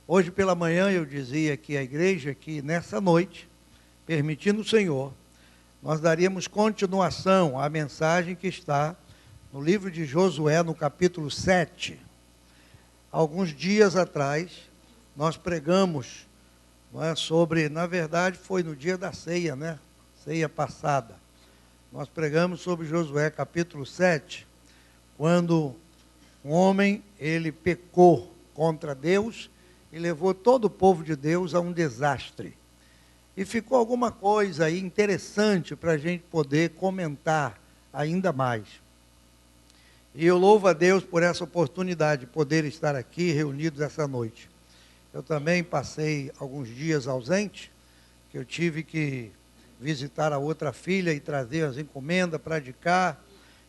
Hoje pela manhã eu dizia aqui à igreja que nessa noite, permitindo o Senhor, nós daríamos continuação à mensagem que está no livro de Josué, no capítulo 7. Alguns dias atrás, nós pregamos sobre, na verdade foi no dia da ceia, ceia passada. Nós pregamos sobre Josué, capítulo 7, quando um homem, ele pecou contra Deus e levou todo o povo de Deus a um desastre. E ficou alguma coisa aí interessante para a gente poder comentar ainda mais. E eu louvo a Deus por essa oportunidade de poder estar aqui reunidos essa noite. Eu também passei alguns dias ausente, que eu tive que visitar a outra filha e trazer as encomendas para de cá,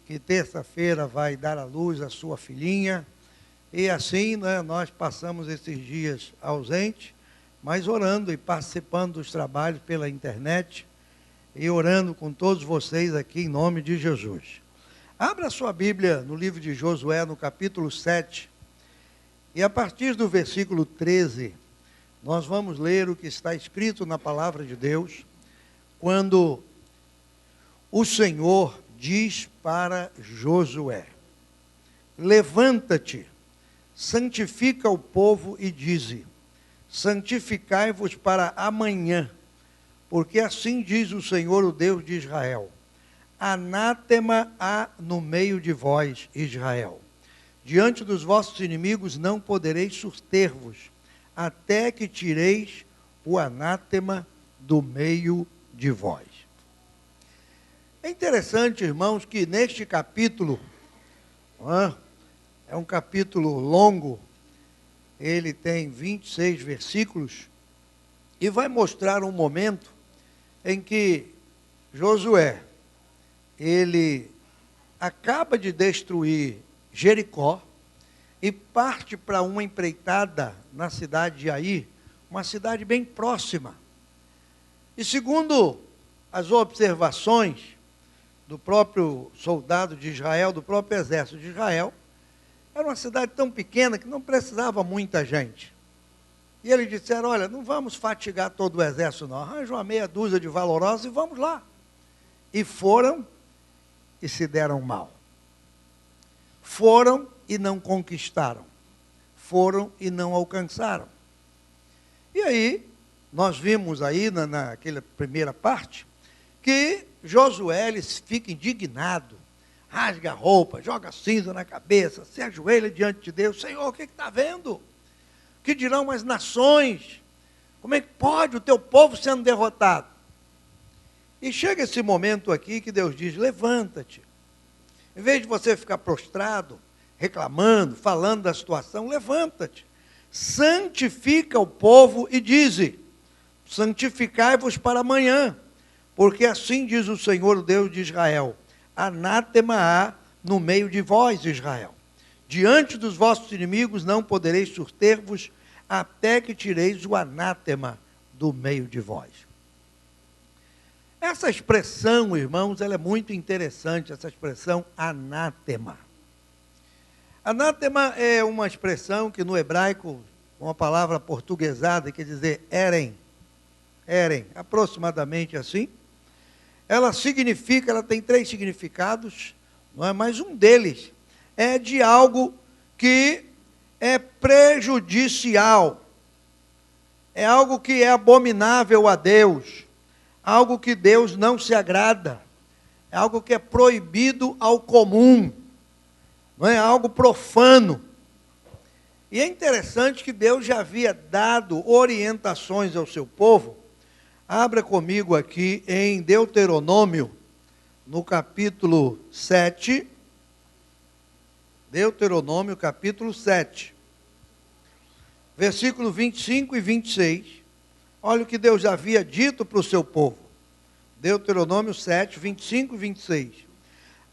que terça-feira vai dar à luz a sua filhinha. E assim, nós passamos esses dias ausentes, mas orando e participando dos trabalhos pela internet e orando com todos vocês aqui em nome de Jesus. Abra sua Bíblia no livro de Josué, no capítulo 7, e a partir do versículo 13, nós vamos ler o que está escrito na palavra de Deus, quando o Senhor diz para Josué: levanta-te, santifica o povo e dize: santificai-vos para amanhã, porque assim diz o Senhor, o Deus de Israel: anátema há no meio de vós, Israel. Diante dos vossos inimigos não podereis suster-vos, até que tireis o anátema do meio de vós. É interessante, irmãos, que neste capítulo, é um capítulo longo, ele tem 26 versículos, e vai mostrar um momento em que Josué, ele acaba de destruir Jericó e parte para uma empreitada na cidade de Ai, uma cidade bem próxima. E segundo as observações do próprio soldado de Israel, do próprio exército de Israel, era uma cidade tão pequena que não precisava muita gente. E eles disseram: olha, não vamos fatigar todo o exército não, arranja uma meia dúzia de valorosos e vamos lá. E foram e se deram mal. Foram e não conquistaram. Foram e não alcançaram. E aí, nós vimos aí naquela primeira parte, que Josué ele fica indignado, rasga a roupa, joga cinza na cabeça, se ajoelha diante de Deus: Senhor, o que está vendo? O que dirão as nações? Como é que pode o teu povo sendo derrotado? E chega esse momento aqui que Deus diz: levanta-te. Em vez de você ficar prostrado, reclamando, falando da situação, levanta-te. Santifica o povo e dize: santificai-vos para amanhã, porque assim diz o Senhor, o Deus de Israel: anátema há no meio de vós, Israel. Diante dos vossos inimigos não podereis suster-vos, até que tireis o anátema do meio de vós. Essa expressão, irmãos, ela é muito interessante, essa expressão anátema. Anátema é uma expressão que no hebraico, uma palavra portuguesada, quer dizer eren, aproximadamente assim. Ela tem 3 significados, não é? Mas um deles é de algo que é prejudicial, é algo que é abominável a Deus, algo que Deus não se agrada, é algo que é proibido ao comum, não é algo profano. E é interessante que Deus já havia dado orientações ao seu povo. Abra comigo aqui em Deuteronômio, no capítulo 7. Deuteronômio, capítulo 7. Versículo 25 e 26. Olha o que Deus já havia dito para o seu povo. Deuteronômio 7, 25 e 26.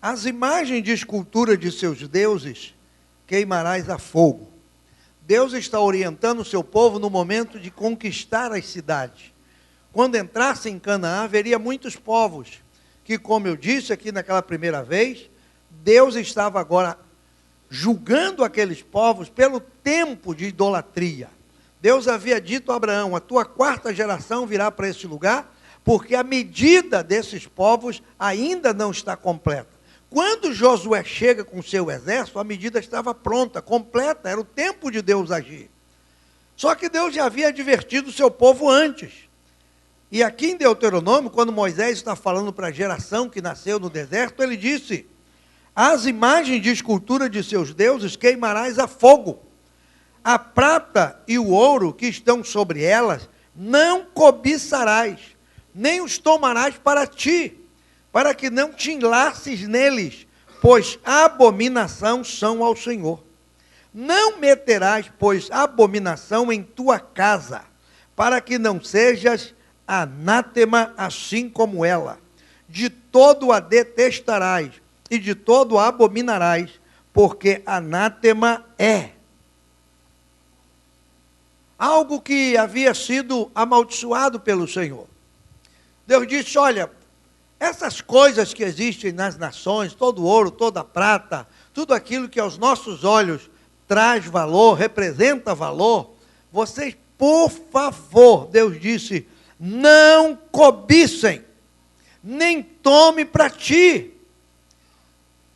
As imagens de escultura de seus deuses queimarás a fogo. Deus está orientando o seu povo no momento de conquistar as cidades. Quando entrasse em Canaã, haveria muitos povos, que, como eu disse aqui naquela primeira vez, Deus estava agora julgando aqueles povos pelo tempo de idolatria. Deus havia dito a Abraão: a tua quarta geração virá para esse lugar, porque a medida desses povos ainda não está completa. Quando Josué chega com seu exército, a medida estava pronta, completa, era o tempo de Deus agir. Só que Deus já havia advertido o seu povo antes. E aqui em Deuteronômio, quando Moisés está falando para a geração que nasceu no deserto, ele disse: as imagens de escultura de seus deuses queimarás a fogo. A prata e o ouro que estão sobre elas não cobiçarás, nem os tomarás para ti, para que não te enlaces neles, pois abominação são ao Senhor. Não meterás, pois, abominação em tua casa, para que não sejas anátema assim como ela. De todo a detestarás, e de todo a abominarás, porque anátema é algo que havia sido amaldiçoado pelo Senhor. Deus disse: olha, essas coisas que existem nas nações, todo ouro, toda prata, tudo aquilo que aos nossos olhos traz valor, representa valor, vocês, por favor, Deus disse, não cobicem, nem tome para ti.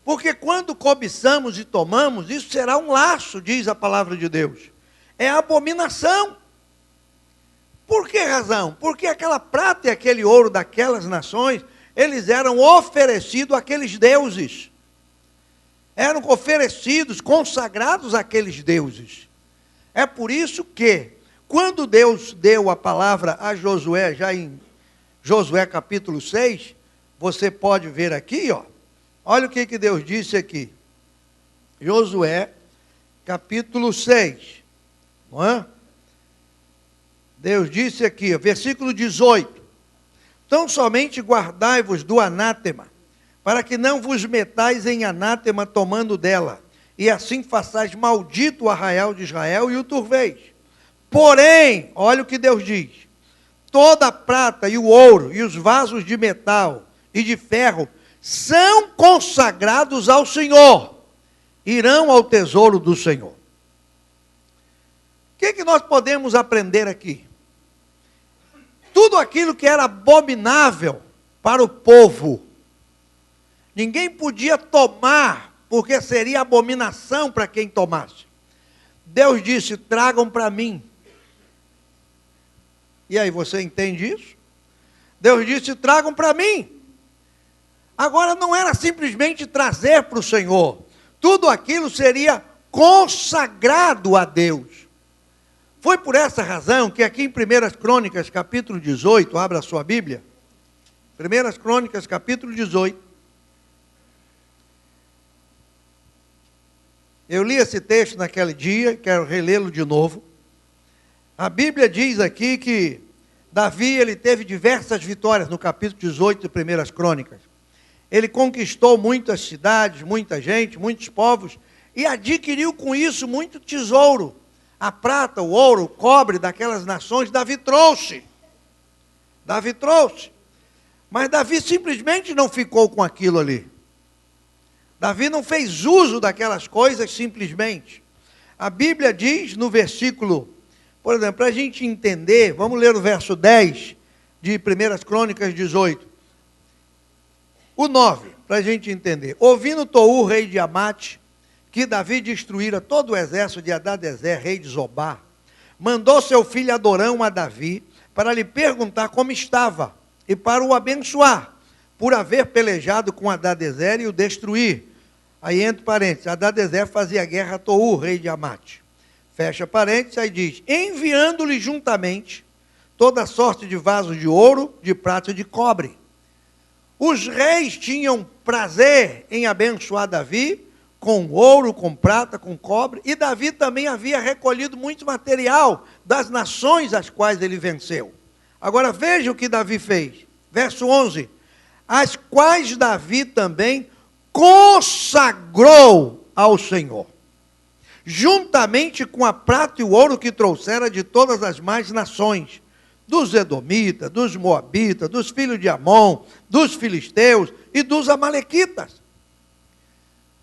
Porque quando cobiçamos e tomamos, isso será um laço, diz a palavra de Deus. É abominação. Por que razão? Porque aquela prata e aquele ouro daquelas nações, eles eram oferecidos àqueles deuses. Eram oferecidos, consagrados àqueles deuses. É por isso que, quando Deus deu a palavra a Josué, já em Josué capítulo 6, você pode ver aqui, ó. Olha o que Deus disse aqui. Josué capítulo 6. Não é? Deus disse aqui, versículo 18. Então somente guardai-vos do anátema, para que não vos metais em anátema tomando dela, e assim façais maldito o arraial de Israel e o turveis. Porém, olha o que Deus diz: toda a prata e o ouro e os vasos de metal e de ferro são consagrados ao Senhor, irão ao tesouro do Senhor. O que nós podemos aprender aqui? Tudo aquilo que era abominável para o povo, ninguém podia tomar, porque seria abominação para quem tomasse. Deus disse: tragam para mim. E aí, você entende isso? Deus disse: tragam para mim. Agora, não era simplesmente trazer para o Senhor. Tudo aquilo seria consagrado a Deus. Foi por essa razão que aqui em 1 Crônicas, capítulo 18, abra a sua Bíblia. 1 Crônicas, capítulo 18. Eu li esse texto naquele dia, quero relê-lo de novo. A Bíblia diz aqui que Davi, ele teve diversas vitórias no capítulo 18 de 1 Crônicas. Ele conquistou muitas cidades, muita gente, muitos povos, e adquiriu com isso muito tesouro. A prata, o ouro, o cobre daquelas nações, Davi trouxe. Davi trouxe. Mas Davi simplesmente não ficou com aquilo ali. Davi não fez uso daquelas coisas simplesmente. A Bíblia diz no versículo, por exemplo, para a gente entender, vamos ler o verso 10 de 1 Crônicas 18. O 9, para a gente entender. Ouvindo Tou, rei de Amate, que Davi destruíra todo o exército de Hadadezer, rei de Zobá, mandou seu filho Adorão a Davi, para lhe perguntar como estava, e para o abençoar, por haver pelejado com Hadadezer e o destruir. Aí entre parênteses, Hadadezer fazia guerra a Tou, rei de Amate. Fecha parênteses, aí diz: enviando-lhe juntamente toda sorte de vasos de ouro, de prata e de cobre. Os reis tinham prazer em abençoar Davi, com ouro, com prata, com cobre, e Davi também havia recolhido muito material das nações às quais ele venceu. Agora veja o que Davi fez, verso 11, as quais Davi também consagrou ao Senhor, juntamente com a prata e o ouro que trouxera de todas as mais nações, dos edomitas, dos moabitas, dos filhos de Amon, dos filisteus e dos amalequitas.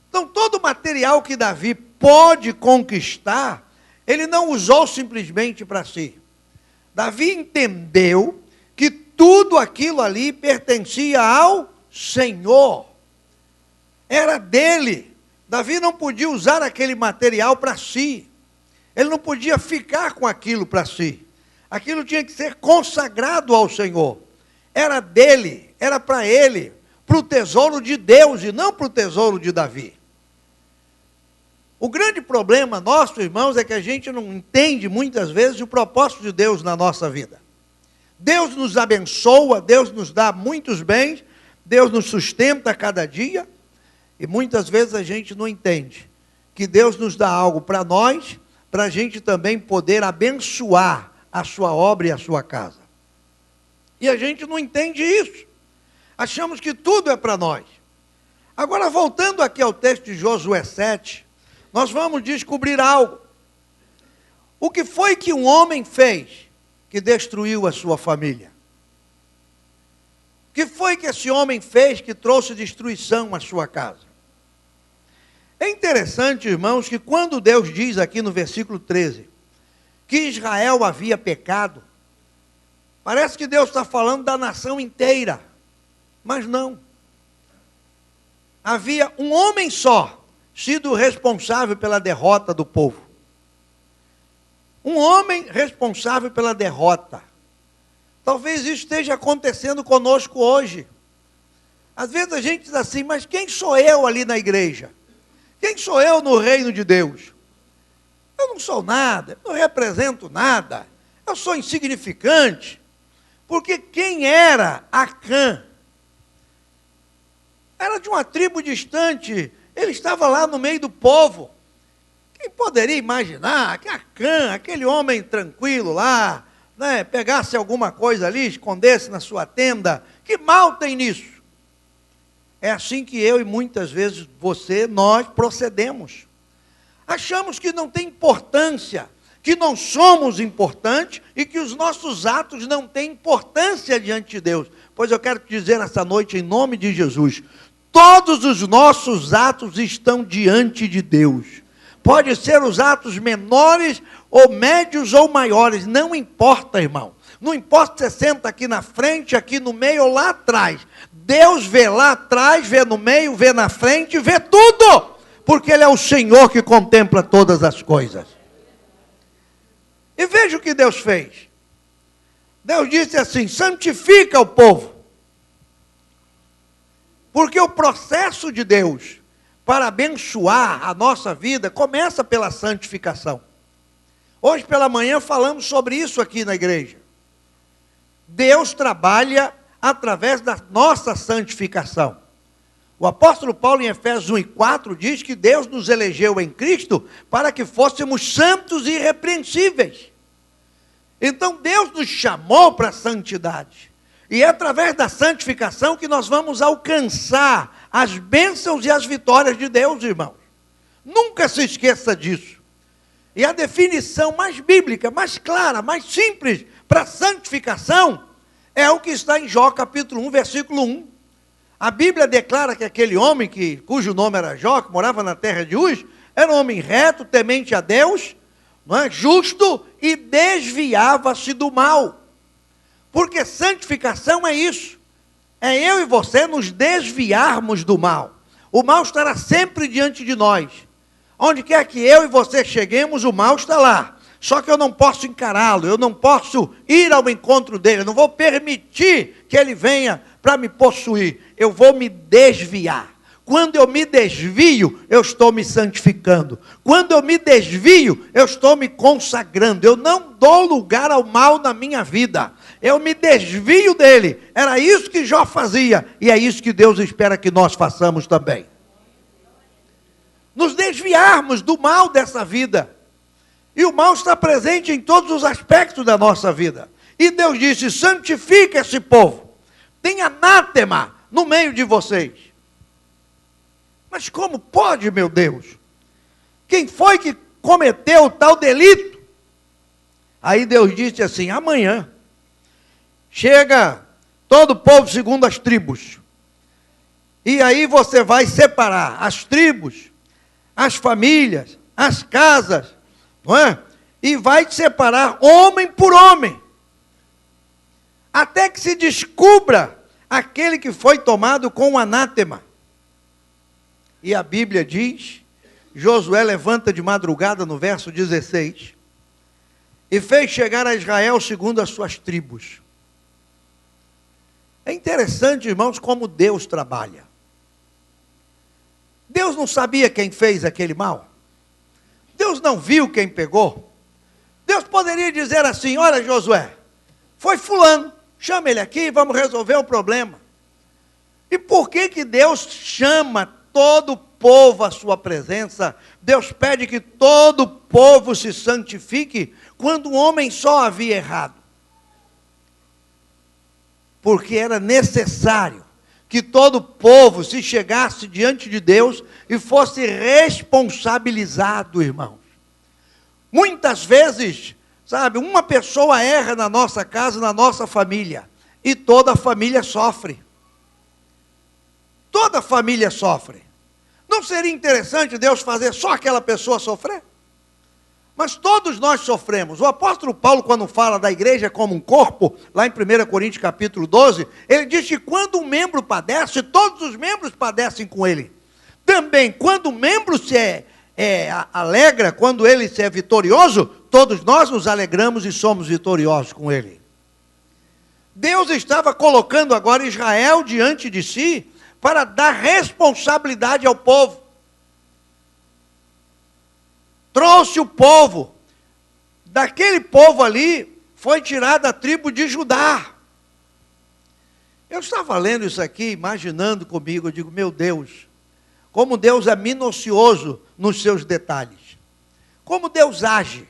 Então, todo o material que Davi pode conquistar, ele não usou simplesmente para si. Davi entendeu que tudo aquilo ali pertencia ao Senhor. Era dele. Davi não podia usar aquele material para si. Ele não podia ficar com aquilo para si. Aquilo tinha que ser consagrado ao Senhor. Era dele, era para ele, para o tesouro de Deus e não para o tesouro de Davi. O grande problema nosso, irmãos, é que a gente não entende muitas vezes o propósito de Deus na nossa vida. Deus nos abençoa, Deus nos dá muitos bens, Deus nos sustenta a cada dia, e muitas vezes a gente não entende que Deus nos dá algo para nós, para a gente também poder abençoar a sua obra e a sua casa. E a gente não entende isso. Achamos que tudo é para nós. Agora, voltando aqui ao texto de Josué 7, nós vamos descobrir algo. O que foi que um homem fez que destruiu a sua família? O que foi que esse homem fez que trouxe destruição à sua casa? É interessante, irmãos, que quando Deus diz aqui no versículo 13, que Israel havia pecado, parece que Deus está falando da nação inteira, mas não. Havia um homem só sido responsável pela derrota do povo. Um homem responsável pela derrota. Talvez isso esteja acontecendo conosco hoje. Às vezes a gente diz assim, mas quem sou eu ali na igreja? Quem sou eu no reino de Deus? Eu não sou nada, não represento nada, eu sou insignificante. Porque quem era Acã? Era de uma tribo distante. Ele estava lá no meio do povo. Quem poderia imaginar que Acã, aquele homem tranquilo lá, né, pegasse alguma coisa ali, escondesse na sua tenda? Que mal tem nisso? É assim que eu e muitas vezes você, nós procedemos. Achamos que não tem importância, que não somos importantes e que os nossos atos não têm importância diante de Deus. Pois eu quero te dizer nessa noite, em nome de Jesus, todos os nossos atos estão diante de Deus. Pode ser os atos menores, ou médios, ou maiores, não importa, irmão. Não importa se você senta aqui na frente, aqui no meio ou lá atrás. Deus vê lá atrás, vê no meio, vê na frente, vê tudo. Porque Ele é o Senhor que contempla todas as coisas. E veja o que Deus fez. Deus disse assim, santifica o povo. Porque o processo de Deus para abençoar a nossa vida começa pela santificação. Hoje pela manhã falamos sobre isso aqui na igreja. Deus trabalha através da nossa santificação. O apóstolo Paulo em Efésios 1:4 diz que Deus nos elegeu em Cristo para que fôssemos santos e irrepreensíveis. Então Deus nos chamou para a santidade. E é através da santificação que nós vamos alcançar as bênçãos e as vitórias de Deus, irmãos. Nunca se esqueça disso. E a definição mais bíblica, mais clara, mais simples para santificação é o que está em Jó capítulo 1, versículo 1. A Bíblia declara que aquele homem, cujo nome era Jó, que morava na terra de Uz, era um homem reto, temente a Deus, não é? Justo e desviava-se do mal. Porque santificação é isso. É eu e você nos desviarmos do mal. O mal estará sempre diante de nós. Onde quer que eu e você cheguemos, o mal está lá. Só que eu não posso encará-lo, eu não posso ir ao encontro dele, eu não vou permitir que ele venha para me possuir. Eu vou me desviar. Quando eu me desvio, eu estou me santificando. Quando eu me desvio, eu estou me consagrando. Eu não dou lugar ao mal na minha vida. Eu me desvio dele. Era isso que Jó fazia. E é isso que Deus espera que nós façamos também. Nos desviarmos do mal dessa vida. E o mal está presente em todos os aspectos da nossa vida. E Deus disse, santifica esse povo. Tem anátema no meio de vocês. Mas como pode, meu Deus? Quem foi que cometeu tal delito? Aí Deus disse assim, amanhã, chega todo o povo segundo as tribos. E aí você vai separar as tribos, as famílias, as casas, não é? e vai separar homem por homem, até que se descubra aquele que foi tomado com o anátema. E a Bíblia diz, Josué levanta de madrugada no verso 16, e fez chegar a Israel segundo as suas tribos. É interessante, irmãos, como Deus trabalha. Deus não sabia quem fez aquele mal. Deus não viu quem pegou. Deus poderia dizer assim: olha, Josué, foi fulano, chama ele aqui, vamos resolver o problema. E por que Deus chama todo o povo à sua presença? Deus pede que todo o povo se santifique, quando um homem só havia errado. Porque era necessário que todo o povo se chegasse diante de Deus e fosse responsabilizado, irmãos. Muitas vezes, sabe, uma pessoa erra na nossa casa, na nossa família, e toda a família sofre. Toda a família sofre. Não seria interessante Deus fazer só aquela pessoa sofrer? Mas todos nós sofremos. O apóstolo Paulo, quando fala da igreja como um corpo, lá em 1 Coríntios capítulo 12, ele diz que quando um membro padece, todos os membros padecem com ele. Também, quando o membro se alegra, quando ele se é vitorioso, todos nós nos alegramos e somos vitoriosos com ele. Deus estava colocando agora Israel diante de si, para dar responsabilidade ao povo. Trouxe o povo, daquele povo ali, foi tirada a tribo de Judá. Eu estava lendo isso aqui, imaginando comigo, eu digo, meu Deus, como Deus é minucioso nos seus detalhes. Como Deus age.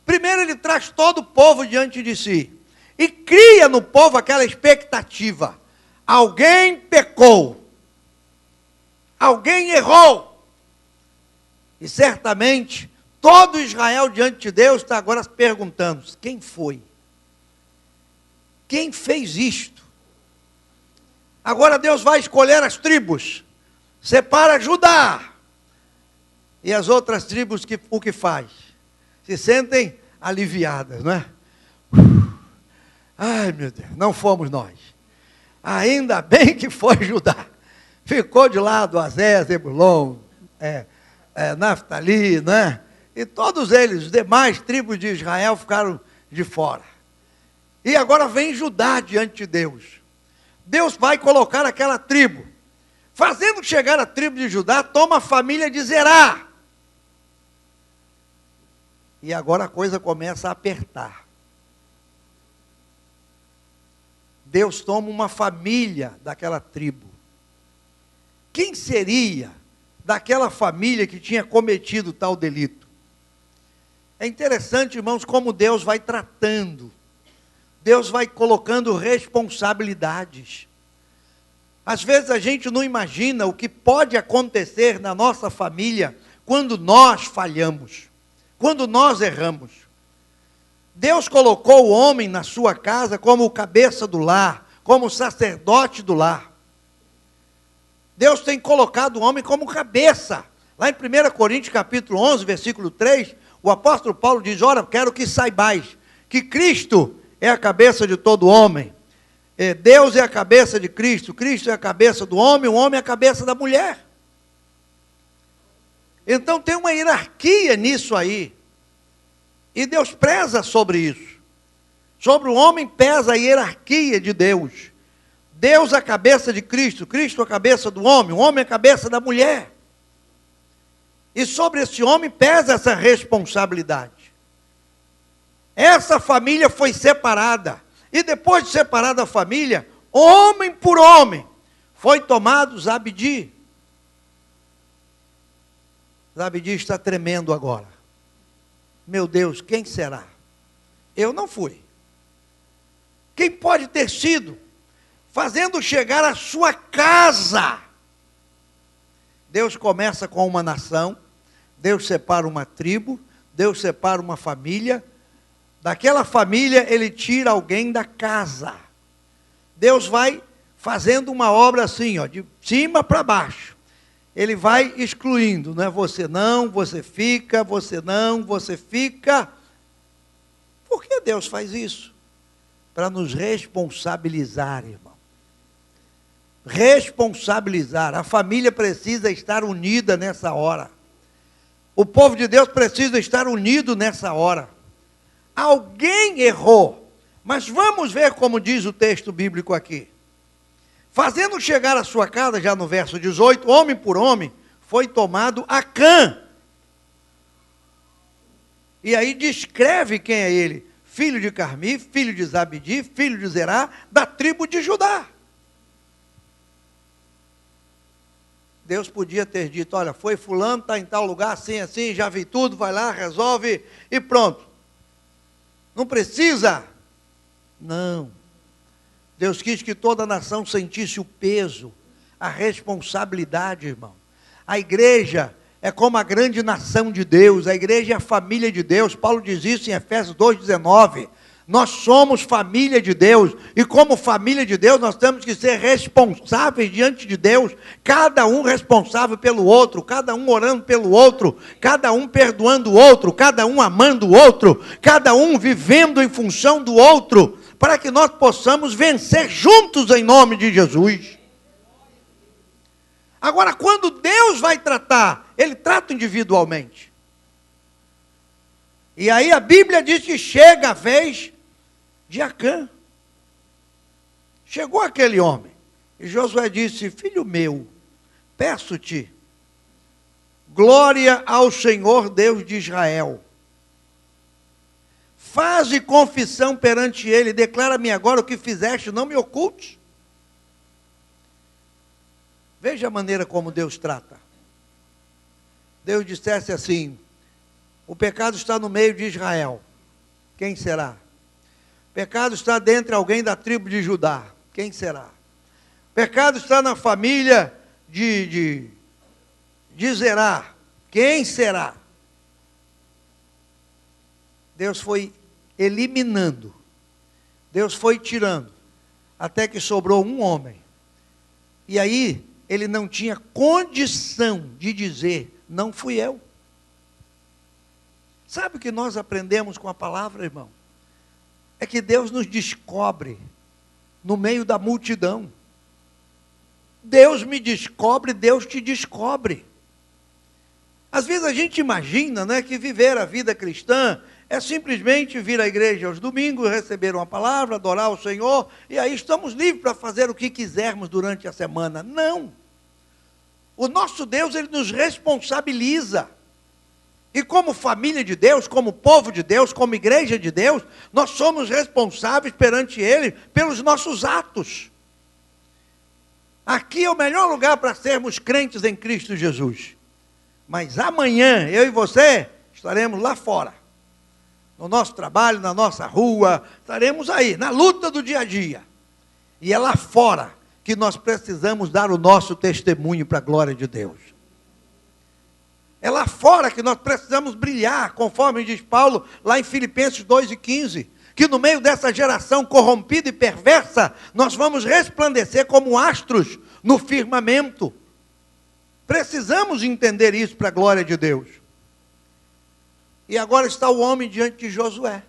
Primeiro ele traz todo o povo diante de si, e cria no povo aquela expectativa. Alguém pecou, alguém errou, e certamente todo Israel diante de Deus está agora se perguntando, quem foi? Quem fez isto? Agora Deus vai escolher as tribos, separa Judá, e as outras tribos o que faz? Se sentem aliviadas, não é? Ai meu Deus, não fomos nós. Ainda bem que foi Judá. Ficou de lado Azé, Zebulon, Naftali, né? E todos eles, os demais tribos de Israel, ficaram de fora. E agora vem Judá diante de Deus. Deus vai colocar aquela tribo. Fazendo chegar a tribo de Judá, toma a família de Zerá. E agora a coisa começa a apertar. Deus toma uma família daquela tribo. Quem seria daquela família que tinha cometido tal delito? É interessante, irmãos, como Deus vai tratando. Deus vai colocando responsabilidades. Às vezes a gente não imagina o que pode acontecer na nossa família quando nós falhamos, quando nós erramos. Deus colocou o homem na sua casa como o cabeça do lar, como o sacerdote do lar. Deus tem colocado o homem como cabeça. Lá em 1 Coríntios capítulo 11, versículo 3, o apóstolo Paulo diz, ora, quero que saibais que Cristo é a cabeça de todo homem. Deus é a cabeça de Cristo, Cristo é a cabeça do homem, o homem é a cabeça da mulher. Então tem uma hierarquia nisso aí. E Deus preza sobre isso. Sobre o homem pesa a hierarquia de Deus. Deus é a cabeça de Cristo, Cristo é a cabeça do homem, o homem é a cabeça da mulher. E sobre esse homem pesa essa responsabilidade. Essa família foi separada. E depois de separada a família, homem por homem, foi tomado Zabdi. Zabdi está tremendo agora. Meu Deus, quem será? Eu não fui. Quem pode ter sido? Fazendo chegar a sua casa. Deus começa com uma nação, Deus separa uma tribo, Deus separa uma família. Daquela família ele tira alguém da casa. Deus vai fazendo uma obra assim, ó, de cima para baixo. ele vai excluindo, não é? Você não, você fica, você não, você fica. Por que Deus faz isso? Para nos responsabilizar, irmão. Responsabilizar. A família precisa estar unida nessa hora. O povo de Deus precisa estar unido nessa hora. Alguém errou, mas vamos ver como diz o texto bíblico aqui. Fazendo chegar à sua casa, já no verso 18, homem por homem, foi tomado Acã. E aí descreve quem é ele. Filho de Carmi, filho de Zabdi, filho de Zerá, da tribo de Judá. Deus podia ter dito, olha, foi fulano, está em tal lugar, assim, já vi tudo, vai lá, resolve e pronto. Não precisa. Não. Deus quis que toda a nação sentisse o peso, a responsabilidade, irmão. A igreja é como a grande nação de Deus, a igreja é a família de Deus. Paulo diz isso em Efésios 2,19. Nós somos família de Deus, e como família de Deus, nós temos que ser responsáveis diante de Deus, cada um responsável pelo outro, cada um orando pelo outro, cada um perdoando o outro, cada um amando o outro, cada um vivendo em função do outro, para que nós possamos vencer juntos em nome de Jesus. Agora, quando Deus vai tratar, Ele trata individualmente. E aí a Bíblia diz que chega a vez de Acã. Chegou aquele homem. E Josué disse, filho meu, peço-te, glória ao Senhor Deus de Israel. Faze confissão perante Ele, declara-me agora o que fizeste, não me oculte. Veja a maneira como Deus trata. Deus dissesse assim, o pecado está no meio de Israel, quem será? O pecado está dentre alguém da tribo de Judá, quem será? O pecado está na família de Zerá, quem será? Deus foi eliminando, Deus foi tirando, até que sobrou um homem. E aí, ele não tinha condição de dizer, não fui eu. Sabe o que nós aprendemos com a palavra, irmão? É que Deus nos descobre no meio da multidão. Deus me descobre, Deus te descobre. Às vezes a gente imagina, né, que viver a vida cristã é simplesmente vir à igreja aos domingos, receber uma palavra, adorar o Senhor, e aí estamos livres para fazer o que quisermos durante a semana. Não. O nosso Deus, Ele nos responsabiliza. E como família de Deus, como povo de Deus, como igreja de Deus, nós somos responsáveis perante Ele pelos nossos atos. Aqui é o melhor lugar para sermos crentes em Cristo Jesus. Mas amanhã, eu e você, estaremos lá fora. No nosso trabalho, na nossa rua, estaremos aí, na luta do dia a dia. E é lá fora que nós precisamos dar o nosso testemunho para a glória de Deus. É lá fora que nós precisamos brilhar, conforme diz Paulo, lá em Filipenses 2:15, que no meio dessa geração corrompida e perversa, nós vamos resplandecer como astros no firmamento. Precisamos entender isso para a glória de Deus. E agora está o homem diante de Josué.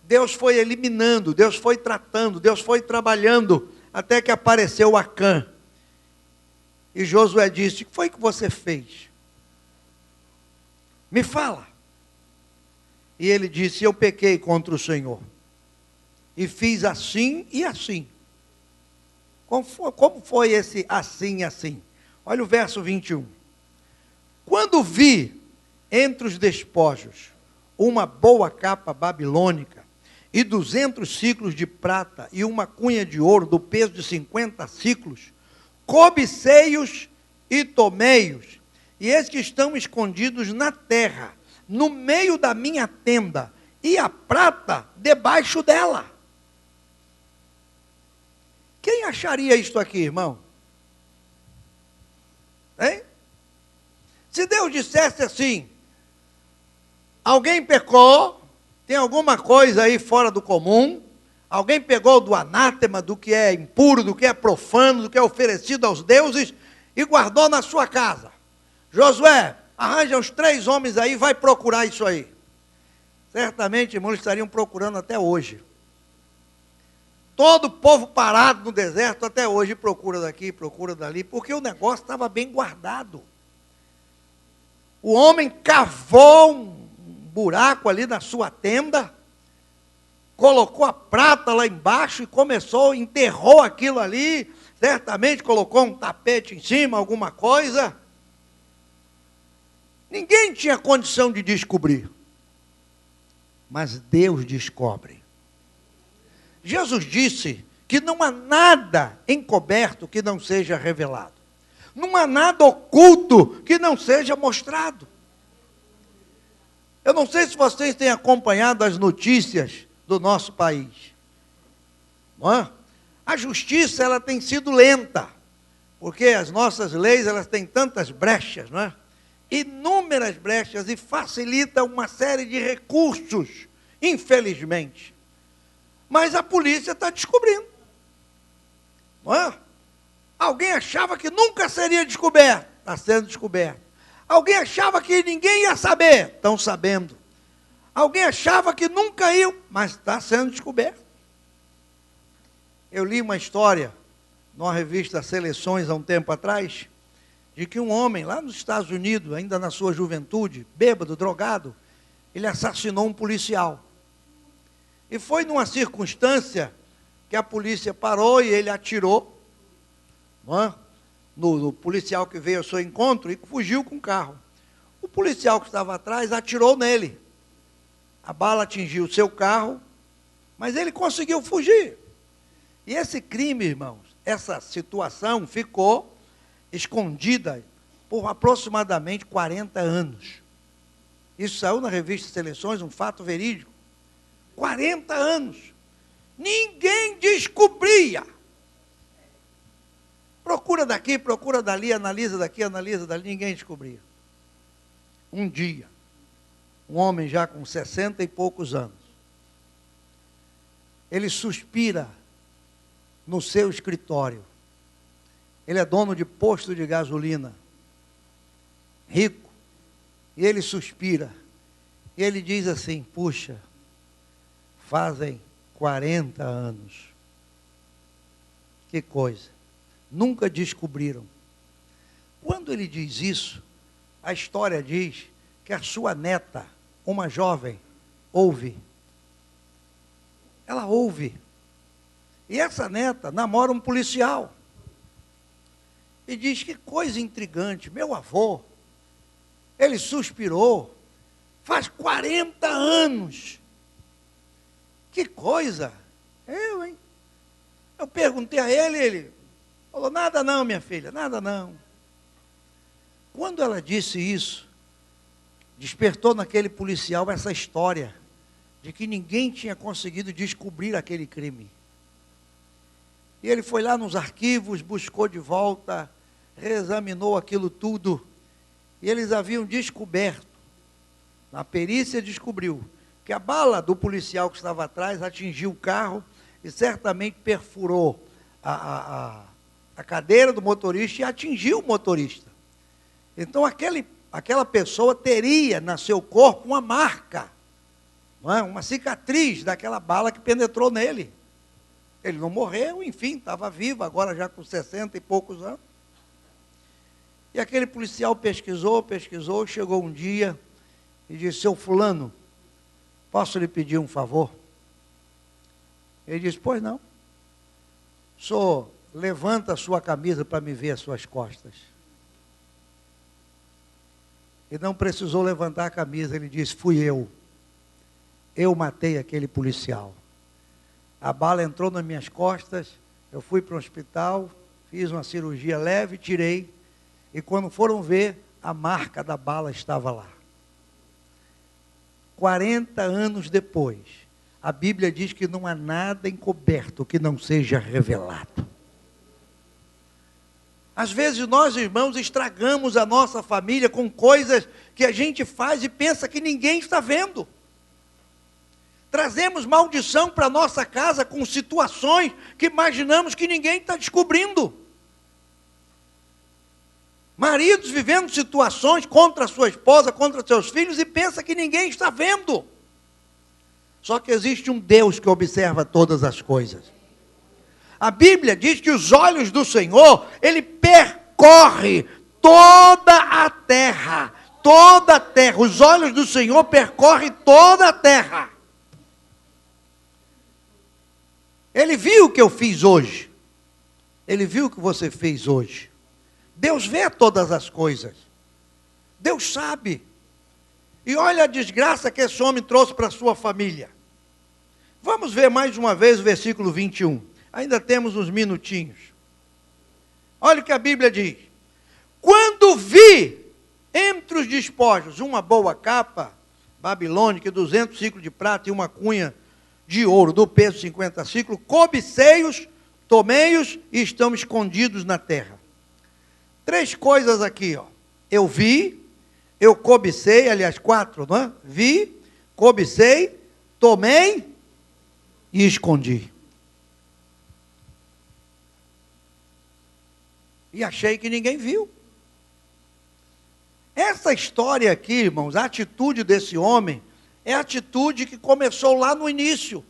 Deus foi eliminando, Deus foi tratando, Deus foi trabalhando, até que apareceu Acã. E Josué disse, o que foi que você fez? Me fala. E ele disse, eu pequei contra o Senhor. E fiz assim e assim. Como foi esse assim e assim? Olha o verso 21. Quando vi entre os despojos uma boa capa babilônica e 200 siclos de prata e uma cunha de ouro do peso de 50 siclos, cobicei-os e tomei-os, e eis que estão escondidos na terra, no meio da minha tenda, e a prata debaixo dela. Quem acharia isto aqui, irmão? Hein? Se Deus dissesse assim, alguém pecou, tem alguma coisa aí fora do comum, Alguém pegou do anátema, do que é impuro, do que é profano, do que é oferecido aos deuses, e guardou na sua casa. Josué, arranja os 3 homens aí, vai procurar isso aí. Certamente, irmãos, estariam procurando até hoje. Todo o povo parado no deserto até hoje, procura daqui, procura dali, porque o negócio estava bem guardado. O homem cavou um buraco ali na sua tenda, colocou a prata lá embaixo e começou, enterrou aquilo ali, certamente colocou um tapete em cima, alguma coisa. Ninguém tinha condição de descobrir. Mas Deus descobre. Jesus disse que não há nada encoberto que não seja revelado. Não há nada oculto que não seja mostrado. Eu não sei se vocês têm acompanhado as notícias do nosso país. Não é? A justiça, ela tem sido lenta, porque as nossas leis, elas têm tantas brechas, não é? Inúmeras brechas, e facilita uma série de recursos, infelizmente. Mas a polícia está descobrindo. Não é? Alguém achava que nunca seria descoberto, está sendo descoberto. Alguém achava que ninguém ia saber, estão sabendo. Alguém achava que nunca ia, mas está sendo descoberto. Eu li uma história, numa revista Seleções, há um tempo atrás, de que um homem lá nos Estados Unidos, ainda na sua juventude, bêbado, drogado, ele assassinou um policial. E foi numa circunstância que a polícia parou e ele atirou, não é? no policial que veio ao seu encontro e fugiu com o carro. O policial que estava atrás atirou nele. A bala atingiu o seu carro, mas ele conseguiu fugir. E esse crime, irmãos, essa situação ficou escondida por aproximadamente 40 anos. Isso saiu na revista Seleções, um fato verídico. 40 anos. Ninguém descobria. Procura daqui, procura dali, analisa daqui, analisa dali, ninguém descobria. Um dia, um homem já com 60 e poucos anos, ele suspira no seu escritório. Ele é dono de posto de gasolina, rico, e ele suspira. E ele diz assim: puxa, fazem 40 anos. Que coisa. Nunca descobriram. Quando ele diz isso, a história diz que a sua neta, uma jovem, ouve. Ela ouve. E essa neta namora um policial. E diz: que coisa intrigante, meu avô, ele suspirou, faz 40 anos. Que coisa. Eu perguntei a ele falou: nada não, minha filha, nada não. Quando ela disse isso, despertou naquele policial essa história de que ninguém tinha conseguido descobrir aquele crime. E ele foi lá nos arquivos, buscou de volta, reexaminou aquilo tudo, e eles haviam descoberto, a perícia descobriu, que a bala do policial que estava atrás atingiu o carro e certamente perfurou a cadeira do motorista e atingiu o motorista. Então aquela pessoa teria no seu corpo uma marca, não é? Uma cicatriz daquela bala que penetrou nele. Ele não morreu, enfim, estava vivo, agora já com 60 e poucos anos. E aquele policial pesquisou, chegou um dia e disse: seu fulano, posso lhe pedir um favor? Ele disse: pois não. O senhor levanta a sua camisa para me ver as suas costas. E não precisou levantar a camisa, ele disse: fui eu. Eu matei aquele policial. A bala entrou nas minhas costas, eu fui para o hospital, fiz uma cirurgia leve, tirei, e quando foram ver, a marca da bala estava lá. 40 anos depois, a Bíblia diz que não há nada encoberto que não seja revelado. Às vezes nós, irmãos, estragamos a nossa família com coisas que a gente faz e pensa que ninguém está vendo. Trazemos maldição para nossa casa com situações que imaginamos que ninguém está descobrindo. Maridos vivendo situações contra a sua esposa, contra seus filhos, e pensa que ninguém está vendo. Só que existe um Deus que observa todas as coisas. A Bíblia diz que os olhos do Senhor, Ele percorre toda a terra. Toda a terra. Os olhos do Senhor percorrem toda a terra. Ele viu o que eu fiz hoje. Ele viu o que você fez hoje. Deus vê todas as coisas. Deus sabe. E olha a desgraça que esse homem trouxe para a sua família. Vamos ver mais uma vez o versículo 21. Ainda temos uns minutinhos. Olha o que a Bíblia diz. Quando vi entre os despojos uma boa capa babilônica, 200 ciclos de prata e uma cunha de ouro, do peso de 50 ciclos, cobicei-os, tomei-os e estão escondidos na terra. 3 coisas aqui, ó. Eu vi, eu cobicei, aliás 4, não é? Vi, cobicei, tomei e escondi. E achei que ninguém viu. Essa história aqui, irmãos, a atitude desse homem, é a atitude que começou lá no início.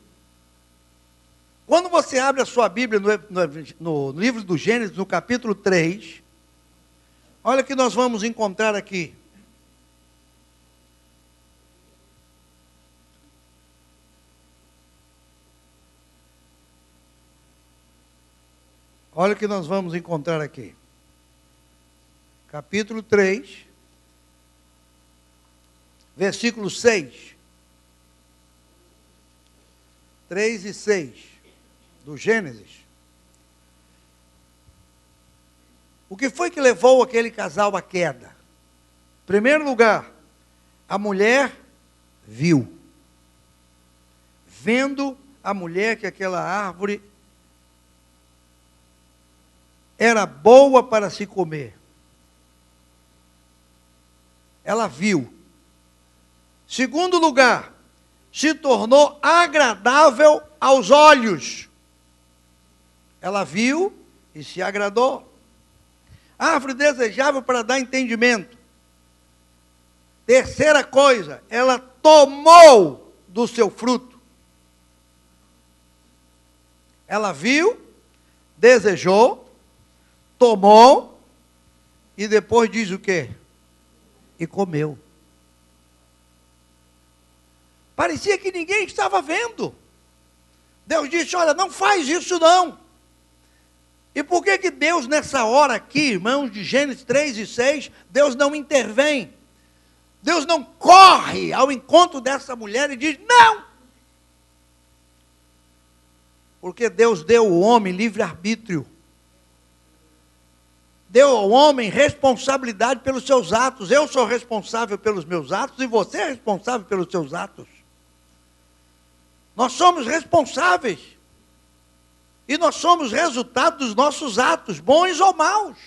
Quando você abre a sua Bíblia no livro do Gênesis, no capítulo 3, olha o que nós vamos encontrar aqui. Olha o que nós vamos encontrar aqui. Capítulo 3, versículo 6. 3 e 6 do Gênesis. O que foi que levou aquele casal à queda? Em primeiro lugar, a mulher viu. Vendo a mulher que aquela árvore era boa para se comer. Ela viu. Segundo lugar, se tornou agradável aos olhos. Ela viu e se agradou. Árvore desejável para dar entendimento. Terceira coisa, ela tomou do seu fruto. Ela viu, desejou, tomou, e depois diz o quê? E comeu. Parecia que ninguém estava vendo. Deus disse, olha, não faz isso não. E por que Deus nessa hora aqui, irmãos, de Gênesis 3 e 6, Deus não intervém? Deus não corre ao encontro dessa mulher e diz, não! Porque Deus deu ao homem livre-arbítrio. Deu ao homem responsabilidade pelos seus atos. Eu sou responsável pelos meus atos e você é responsável pelos seus atos. Nós somos responsáveis. E nós somos resultado dos nossos atos, bons ou maus.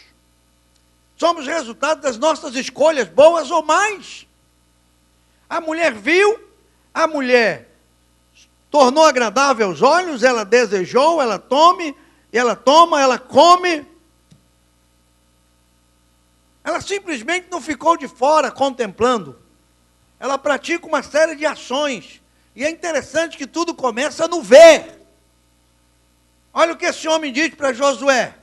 Somos resultado das nossas escolhas, boas ou más. A mulher viu, a mulher tornou agradável aos olhos, ela desejou, ela toma, ela come. Ela simplesmente não ficou de fora contemplando. Ela pratica uma série de ações. E é interessante que tudo começa no ver. Olha o que esse homem diz para Josué.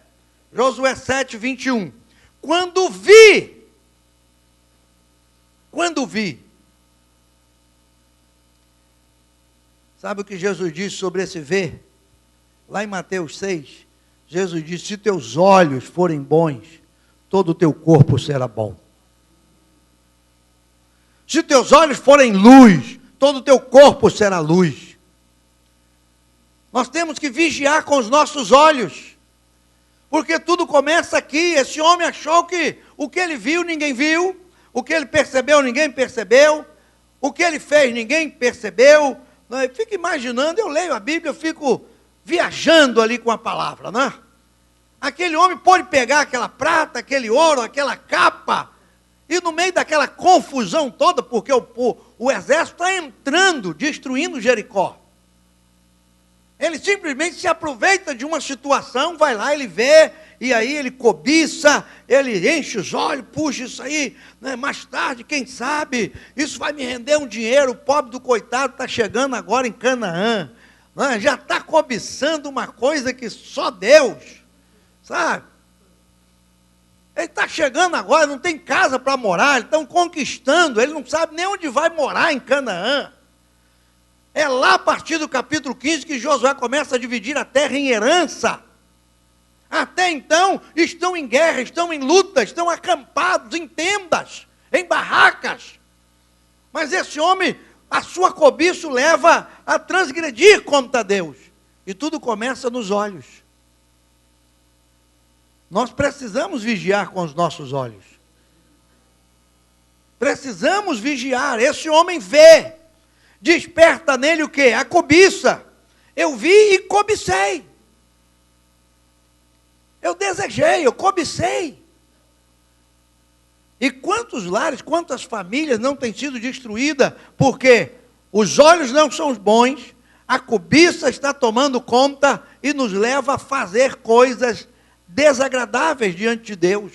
Josué 7, 21. Quando vi. Sabe o que Jesus disse sobre esse ver? Lá em Mateus 6, Jesus disse, se teus olhos forem bons, todo o teu corpo será bom. Se teus olhos forem luz, todo o teu corpo será luz. Nós temos que vigiar com os nossos olhos. Porque tudo começa aqui. Esse homem achou que o que ele viu, ninguém viu. O que ele percebeu, ninguém percebeu. O que ele fez, ninguém percebeu. Eu fico imaginando, eu leio a Bíblia, eu fico viajando ali com a palavra, né? Aquele homem pode pegar aquela prata, aquele ouro, aquela capa, E no meio daquela confusão toda, porque o exército está entrando, destruindo Jericó. Ele simplesmente se aproveita de uma situação, vai lá, ele vê, e aí ele cobiça, ele enche os olhos, puxa isso aí, né? Mais tarde, quem sabe, isso vai me render um dinheiro, o pobre do coitado está chegando agora em Canaã, né? Já está cobiçando uma coisa que só Deus, sabe? Ele está chegando agora, não tem casa para morar, eles estão conquistando, ele não sabe nem onde vai morar em Canaã. É lá a partir do capítulo 15 que Josué começa a dividir a terra em herança. Até então, estão em guerra, estão em luta, estão acampados em tendas, em barracas. Mas esse homem, a sua cobiça o leva a transgredir contra Deus. E tudo começa nos olhos. Nós precisamos vigiar com os nossos olhos. Precisamos vigiar. Esse homem vê. Desperta nele o quê? A cobiça. Eu vi e cobicei. Eu desejei, eu cobicei. E quantos lares, quantas famílias não têm sido destruídas porque os olhos não são bons, a cobiça está tomando conta e nos leva a fazer coisas desagradáveis diante de Deus.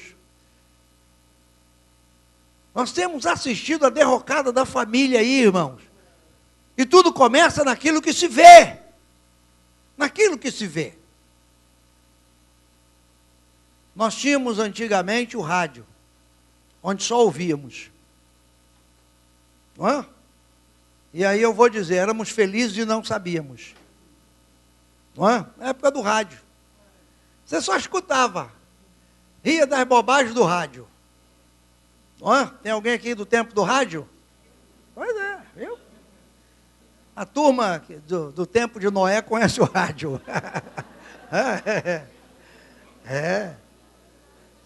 Nós temos assistido a derrocada da família aí, irmãos. E tudo começa naquilo que se vê. Naquilo que se vê. Nós tínhamos antigamente o rádio, onde só ouvíamos. Não é? E aí eu vou dizer, éramos felizes e não sabíamos. Não é? Na época do rádio. Você só escutava. Ria das bobagens do rádio. Não é? Tem alguém aqui do tempo do rádio? Pois é, viu? A turma do tempo de Noé conhece o rádio.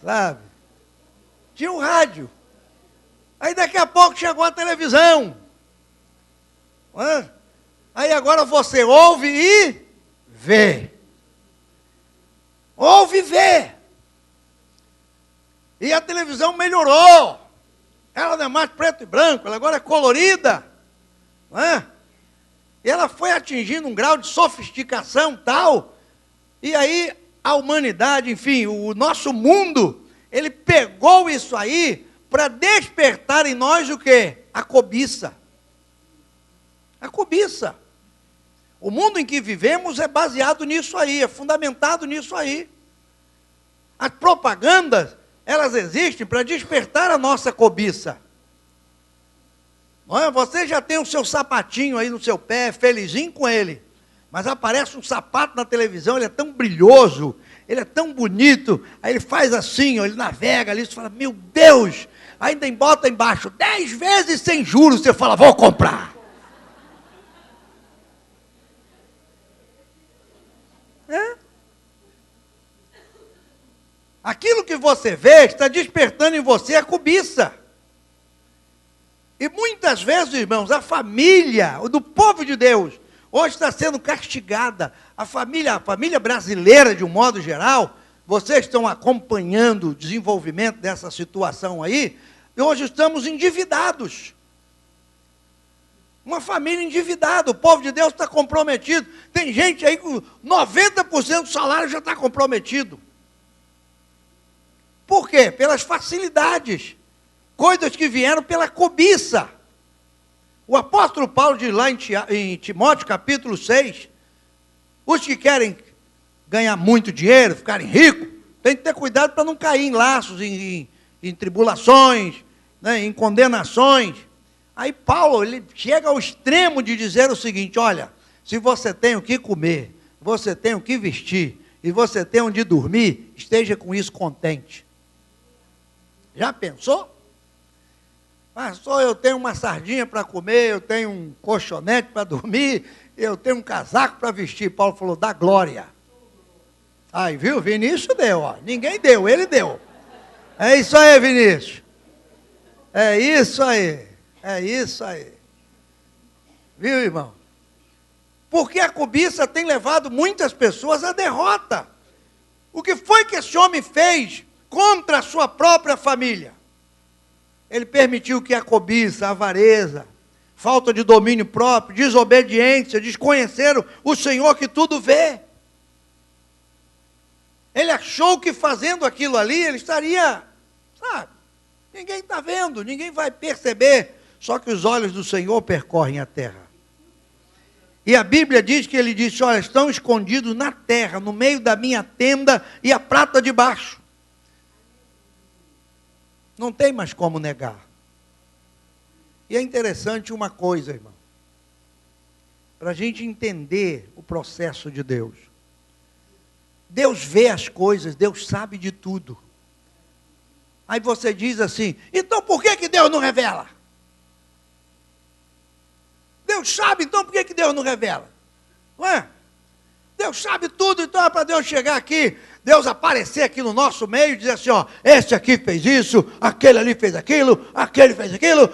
Sabe? Tinha um rádio. Aí daqui a pouco chegou a televisão. Aí agora você ouve e vê. Ouve e vê. E a televisão melhorou. Ela não é mais preto e branco, ela agora é colorida. Não é? E ela foi atingindo um grau de sofisticação tal, e aí a humanidade, enfim, o nosso mundo, ele pegou isso aí para despertar em nós o quê? A cobiça. A cobiça. O mundo em que vivemos é baseado nisso aí, é fundamentado nisso aí. As propagandas, elas existem para despertar a nossa cobiça. Você já tem o seu sapatinho aí no seu pé, felizinho com ele. Mas aparece um sapato na televisão, ele é tão brilhoso, ele é tão bonito. Aí ele faz assim, ele navega ali, você fala, meu Deus! Ainda bota embaixo, 10 vezes sem juros, você fala, vou comprar. Aquilo que você vê está despertando em você a cobiça. E muitas vezes, irmãos, a família do povo de Deus hoje está sendo castigada. A família brasileira, de um modo geral, vocês estão acompanhando o desenvolvimento dessa situação aí, e hoje estamos endividados. Uma família endividada, o povo de Deus está comprometido. Tem gente aí com 90% do salário já está comprometido. Por quê? Pelas facilidades. Coisas que vieram pela cobiça. O apóstolo Paulo diz lá em Timóteo, capítulo 6, os que querem ganhar muito dinheiro, ficarem ricos, tem que ter cuidado para não cair em laços, em tribulações, né, em condenações. Aí Paulo, ele chega ao extremo de dizer o seguinte, olha, se você tem o que comer, você tem o que vestir, e você tem onde dormir, esteja com isso contente. Já pensou? Pastor, eu tenho uma sardinha para comer, eu tenho um colchonete para dormir, eu tenho um casaco para vestir. Paulo falou, dá glória. Aí, viu? Vinícius deu, ó. Ninguém deu, ele deu. É isso aí, Vinícius. É isso aí. É isso aí. Viu, irmão? Porque a cobiça tem levado muitas pessoas à derrota. O que foi que esse homem fez contra a sua própria família? Ele permitiu que a cobiça, a avareza, falta de domínio próprio, desobediência, desconheceram o Senhor que tudo vê. Ele achou que fazendo aquilo ali, ele estaria, sabe, ninguém está vendo, ninguém vai perceber. Só que os olhos do Senhor percorrem a terra. E a Bíblia diz que ele disse, olha, estão escondidos na terra, no meio da minha tenda e a prata debaixo. Não tem mais como negar. E é interessante uma coisa, irmão. Para a gente entender o processo de Deus. Deus vê as coisas, Deus sabe de tudo. Aí você diz assim, então por que Deus não revela? Deus sabe, então por que Deus não revela? Não é? Deus sabe tudo, então é para Deus chegar aqui, Deus aparecer aqui no nosso meio e dizer assim, ó, esse aqui fez isso, aquele ali fez aquilo, aquele fez aquilo.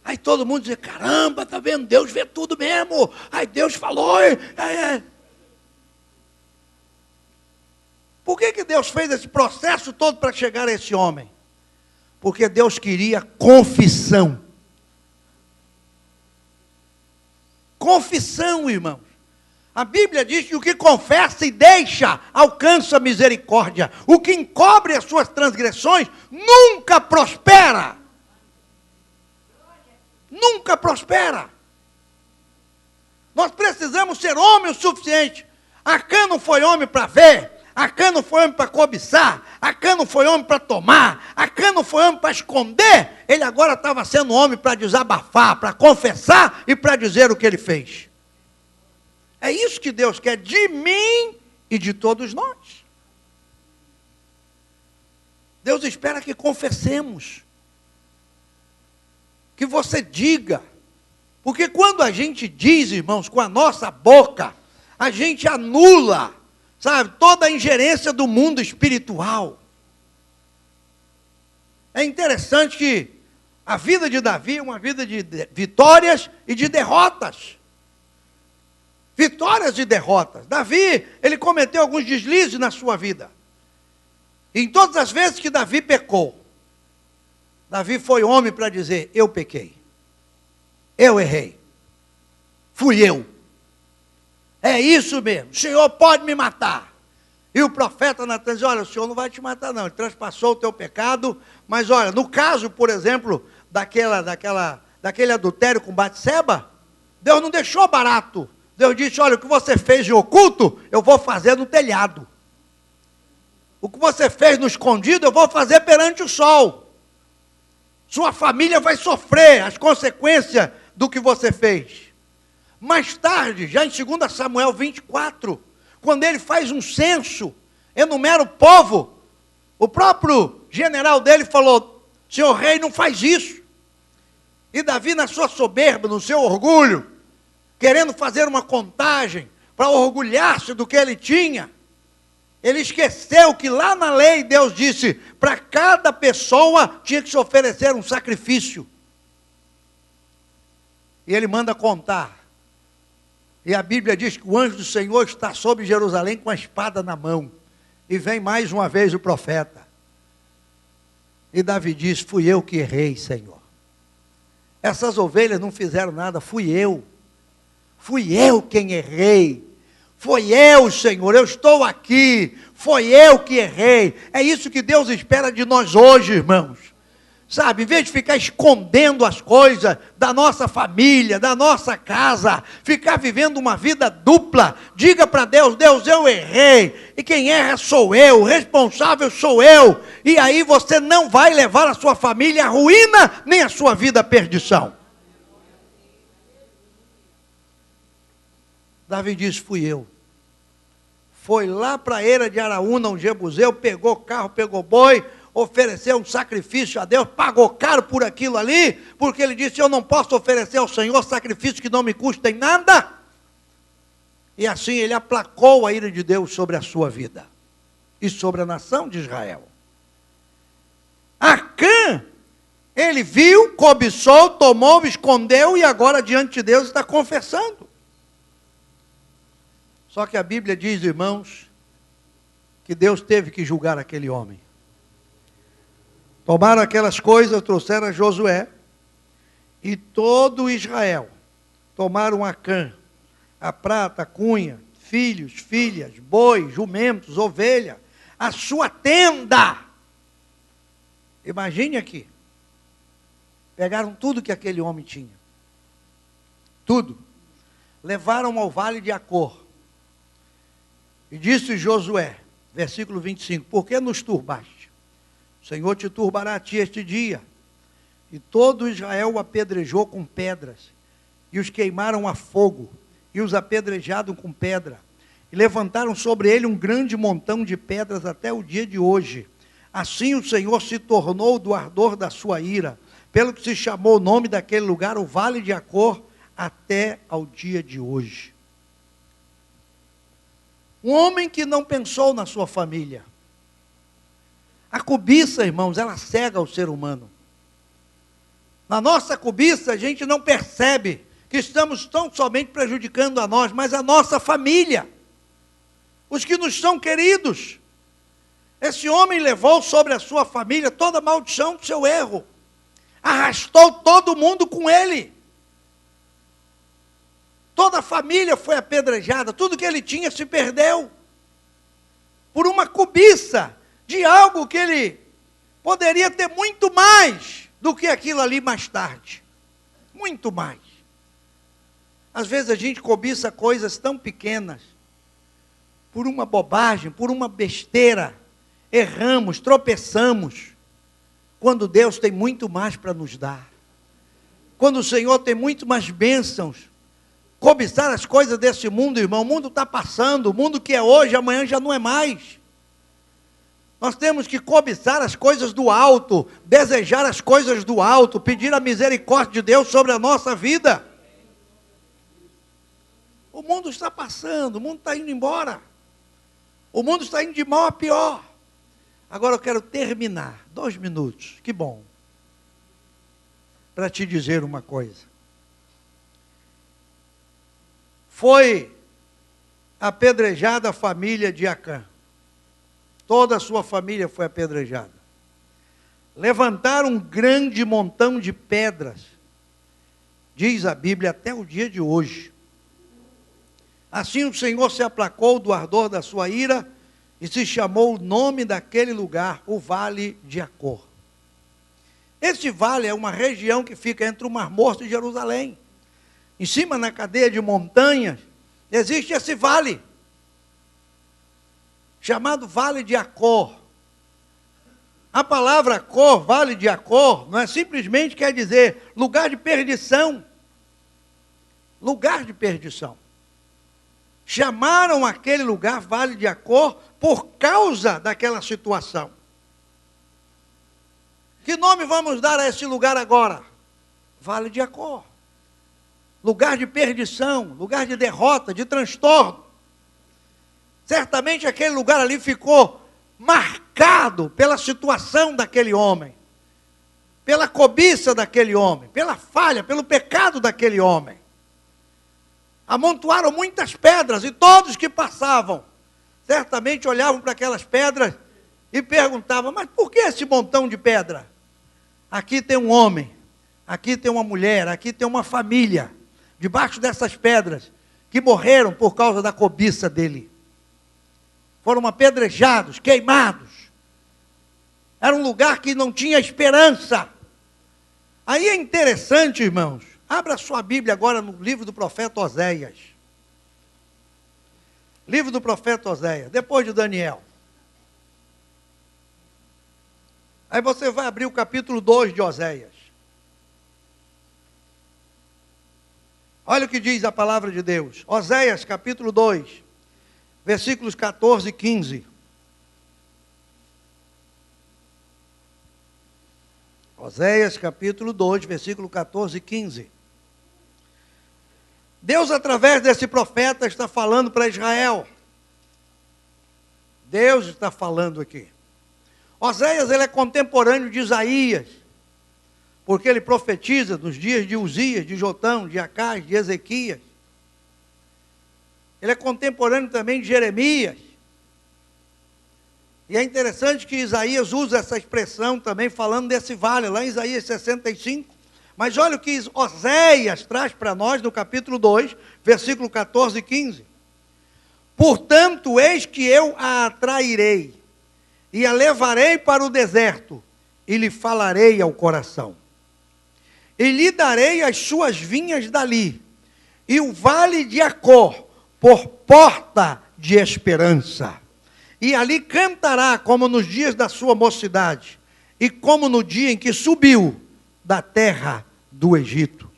Aí todo mundo diz, caramba, tá vendo? Deus vê tudo mesmo. Aí Deus falou. Por que Deus fez esse processo todo para chegar a esse homem? Porque Deus queria confissão. Confissão, irmãos. A Bíblia diz que o que confessa e deixa alcança misericórdia. O que encobre as suas transgressões nunca prospera. Nunca prospera. Nós precisamos ser homem o suficiente. Acã não foi homem para ver. Acã não foi homem para cobiçar. Acã não foi homem para tomar. Acã não foi homem para esconder. Ele agora estava sendo homem para desabafar, para confessar e para dizer o que ele fez. É isso que Deus quer de mim e de todos nós. Deus espera que confessemos. Que você diga. Porque quando a gente diz, irmãos, com a nossa boca, a gente anula, sabe, toda a ingerência do mundo espiritual. É interessante que a vida de Davi é uma vida de vitórias e de derrotas. Vitórias e derrotas. Davi, ele cometeu alguns deslizes na sua vida. E em todas as vezes que Davi pecou, Davi foi homem para dizer, eu pequei. Eu errei. Fui eu. É isso mesmo. O Senhor pode me matar. E o profeta Natan diz, olha, o Senhor não vai te matar não. Ele transpassou o teu pecado. Mas olha, no caso, por exemplo, daquele adultério com Batseba, Deus não deixou barato. Deus disse, olha, o que você fez em oculto, eu vou fazer no telhado. O que você fez no escondido, eu vou fazer perante o sol. Sua família vai sofrer as consequências do que você fez. Mais tarde, já em 2 Samuel 24, quando ele faz um censo, enumera o povo, o próprio general dele falou, senhor rei, não faz isso. E Davi, na sua soberba, no seu orgulho, querendo fazer uma contagem, para orgulhar-se do que ele tinha, ele esqueceu que lá na lei Deus disse, para cada pessoa tinha que se oferecer um sacrifício. E ele manda contar. E a Bíblia diz que o anjo do Senhor está sobre Jerusalém com a espada na mão. E vem mais uma vez o profeta. E Davi diz, fui eu que errei, Senhor. Essas ovelhas não fizeram nada, fui eu. Fui eu quem errei. Foi eu, Senhor, eu estou aqui. Foi eu que errei. É isso que Deus espera de nós hoje, irmãos. Sabe, em vez de ficar escondendo as coisas da nossa família, da nossa casa, ficar vivendo uma vida dupla, diga para Deus, Deus, eu errei, e quem erra sou eu, o responsável sou eu, e aí você não vai levar a sua família à ruína, nem a sua vida à perdição. Davi disse, fui eu. Foi lá para a eira de Araúna, um jebuseu, pegou carro, pegou boi, ofereceu um sacrifício a Deus, pagou caro por aquilo ali, porque ele disse, eu não posso oferecer ao Senhor sacrifício que não me custem nada. E assim ele aplacou a ira de Deus sobre a sua vida e sobre a nação de Israel. Acã, ele viu, cobiçou, tomou, escondeu e agora diante de Deus está confessando. Só que a Bíblia diz, irmãos, que Deus teve que julgar aquele homem. Tomaram aquelas coisas, trouxeram a Josué, e todo Israel tomaram a cã, a prata, a cunha, filhos, filhas, bois, jumentos, ovelha, a sua tenda. Imagine aqui. Pegaram tudo que aquele homem tinha. Tudo. Levaram ao vale de Acor. E disse Josué, versículo 25, por que nos turbaste? O Senhor te turbará a ti este dia. E todo Israel o apedrejou com pedras, e os queimaram a fogo, e os apedrejaram com pedra, e levantaram sobre ele um grande montão de pedras até o dia de hoje. Assim o Senhor se tornou do ardor da sua ira, pelo que se chamou o nome daquele lugar, o Vale de Acor, até ao dia de hoje. Um homem que não pensou na sua família. A cobiça, irmãos, ela cega o ser humano. Na nossa cobiça, a gente não percebe que estamos tão somente prejudicando a nós, mas a nossa família, os que nos são queridos. Esse homem levou sobre a sua família toda a maldição do seu erro, arrastou todo mundo com ele. Toda a família foi apedrejada, tudo que ele tinha se perdeu, por uma cobiça de algo que ele poderia ter muito mais do que aquilo ali mais tarde. Muito mais. Às vezes a gente cobiça coisas tão pequenas, por uma bobagem, por uma besteira, erramos, tropeçamos, quando Deus tem muito mais para nos dar. Quando o Senhor tem muito mais bênçãos. Cobiçar as coisas desse mundo, irmão, o mundo está passando, o mundo que é hoje, amanhã já não é mais. Nós temos que cobiçar as coisas do alto, desejar as coisas do alto, pedir a misericórdia de Deus sobre a nossa vida. O mundo está passando, o mundo está indo embora. O mundo está indo de mal a pior. Agora eu quero terminar, 2 minutos, que bom, para te dizer uma coisa. Foi apedrejada a família de Acã. Toda a sua família foi apedrejada. Levantaram um grande montão de pedras, diz a Bíblia, até o dia de hoje. Assim o Senhor se aplacou do ardor da sua ira, e se chamou o nome daquele lugar, o Vale de Acor. Esse vale é uma região que fica entre o Mar Morto e Jerusalém. Em cima, na cadeia de montanhas, existe esse vale, chamado Vale de Acor. A palavra Acor, Vale de Acor, não é simplesmente quer dizer lugar de perdição. Lugar de perdição. Chamaram aquele lugar Vale de Acor por causa daquela situação. Que nome vamos dar a esse lugar agora? Vale de Acor. Lugar de perdição, lugar de derrota, de transtorno. Certamente aquele lugar ali ficou marcado pela situação daquele homem, pela cobiça daquele homem, pela falha, pelo pecado daquele homem. Amontoaram muitas pedras e todos que passavam, certamente olhavam para aquelas pedras e perguntavam, mas por que esse montão de pedra? Aqui tem um homem, aqui tem uma mulher, aqui tem uma família, debaixo dessas pedras, que morreram por causa da cobiça dele. Foram apedrejados, queimados. Era um lugar que não tinha esperança. Aí é interessante, irmãos, abra sua Bíblia agora no livro do profeta Oséias. Livro do profeta Oséias, depois de Daniel. Aí você vai abrir o capítulo 2 de Oséias. Olha o que diz a palavra de Deus. Oséias, capítulo 2, versículos 14 e 15. Oséias, capítulo 2, versículo 14 e 15. Deus, através desse profeta, está falando para Israel. Deus está falando aqui. Oséias, ele é contemporâneo de Isaías, porque ele profetiza nos dias de Uzias, de Jotão, de Acás, de Ezequias. Ele é contemporâneo também de Jeremias. E é interessante que Isaías usa essa expressão também, falando desse vale, lá em Isaías 65. Mas olha o que Oséias traz para nós no capítulo 2, versículo 14 e 15. Portanto, eis que eu a atrairei, e a levarei para o deserto, e lhe falarei ao coração. E lhe darei as suas vinhas dali, e o vale de Acor, por porta de esperança. E ali cantará como nos dias da sua mocidade, e como no dia em que subiu da terra do Egito.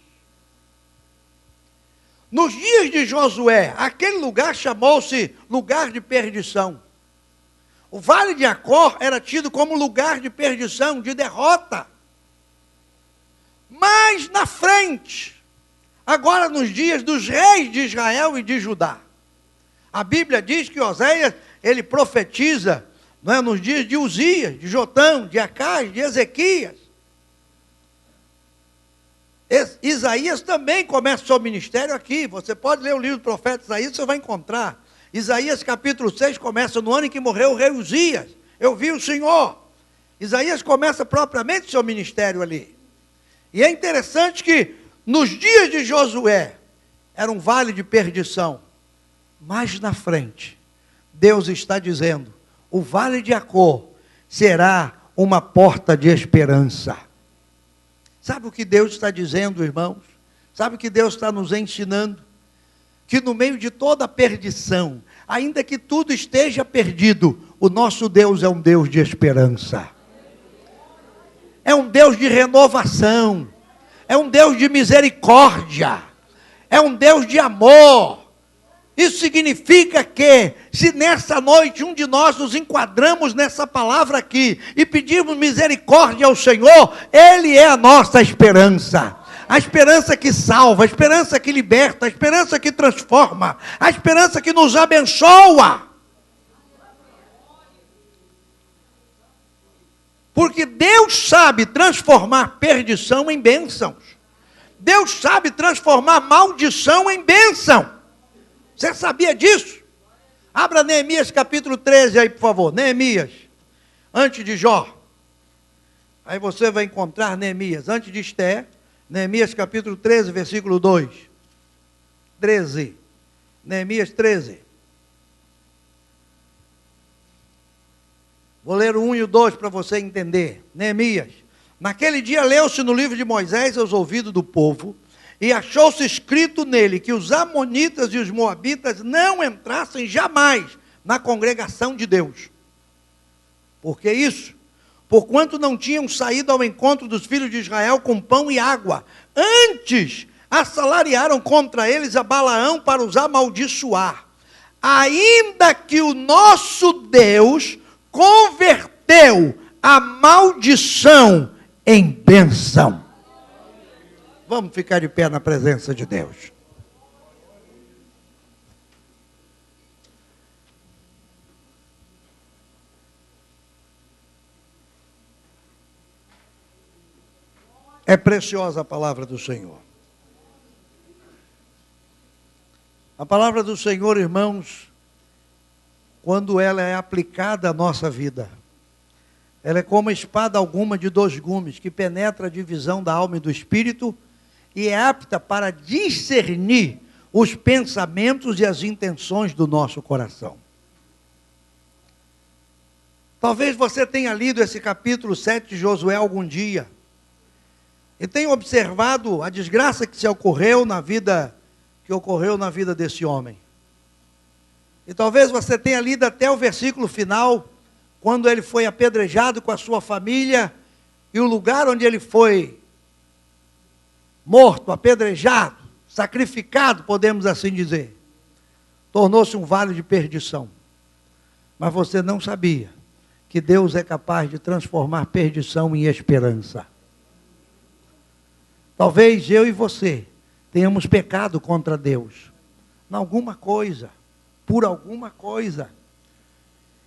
Nos dias de Josué, aquele lugar chamou-se lugar de perdição. O vale de Acor era tido como lugar de perdição, de derrota. Mas na frente, agora nos dias dos reis de Israel e de Judá, a Bíblia diz que Oséias, ele profetiza, não é, nos dias de Uzias, de Jotão, de Acás, de Ezequias. Isaías também começa o seu ministério aqui. Você pode ler o livro do profeta Isaías, você vai encontrar. Isaías capítulo 6 começa no ano em que morreu o rei Uzias. Eu vi o Senhor. Isaías começa propriamente o seu ministério ali. E é interessante que nos dias de Josué era um vale de perdição. Mais na frente, Deus está dizendo, o vale de Acor será uma porta de esperança. Sabe o que Deus está dizendo, irmãos? Sabe o que Deus está nos ensinando? Que no meio de toda a perdição, ainda que tudo esteja perdido, o nosso Deus é um Deus de esperança. É um Deus de renovação. É um Deus de misericórdia. É um Deus de amor. Isso significa que, se nessa noite um de nós nos enquadramos nessa palavra aqui e pedimos misericórdia ao Senhor, Ele é a nossa esperança. A esperança que salva, a esperança que liberta, a esperança que transforma, a esperança que nos abençoa. Porque Deus sabe transformar perdição em bênçãos. Deus sabe transformar maldição em bênção. Você sabia disso? Abra Neemias capítulo 13 aí, por favor. Neemias, antes de Jó. Aí você vai encontrar Neemias, antes de Esté. Neemias capítulo 13, versículo 2. 13. Neemias 13. Vou ler o 1 e o 2 para você entender. Neemias. Naquele dia leu-se no livro de Moisés aos ouvidos do povo, e achou-se escrito nele que os amonitas e os moabitas não entrassem jamais na congregação de Deus. Por que isso? Porquanto não tinham saído ao encontro dos filhos de Israel com pão e água. Antes, assalariaram contra eles a Balaão para os amaldiçoar. Ainda que o nosso Deus converteu a maldição em bênção. Vamos ficar de pé na presença de Deus. É preciosa a palavra do Senhor. A palavra do Senhor, irmãos, quando ela é aplicada à nossa vida, ela é como espada alguma de 2 gumes, que penetra a divisão da alma e do espírito, e é apta para discernir os pensamentos e as intenções do nosso coração. Talvez você tenha lido esse capítulo 7 de Josué algum dia, e tenha observado a desgraça que ocorreu na vida desse homem. E talvez você tenha lido até o versículo final, quando ele foi apedrejado com a sua família, e o lugar onde ele foi morto, apedrejado, sacrificado, podemos assim dizer, tornou-se um vale de perdição. Mas você não sabia que Deus é capaz de transformar perdição em esperança. Talvez eu e você tenhamos pecado contra Deus, em alguma coisa, por alguma coisa.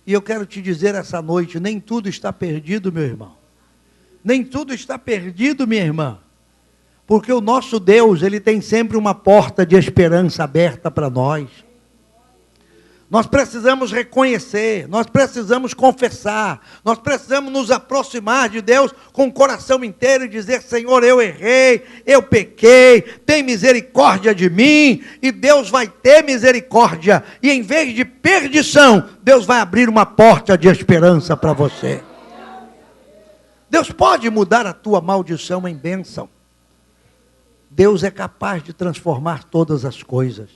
E eu quero te dizer essa noite, nem tudo está perdido, meu irmão. Nem tudo está perdido, minha irmã. Porque o nosso Deus, Ele tem sempre uma porta de esperança aberta para nós. Nós precisamos reconhecer, nós precisamos confessar, nós precisamos nos aproximar de Deus com o coração inteiro e dizer: Senhor, eu errei, eu pequei, tem misericórdia de mim, e Deus vai ter misericórdia, e em vez de perdição, Deus vai abrir uma porta de esperança para você. Deus pode mudar a tua maldição em bênção. Deus é capaz de transformar todas as coisas.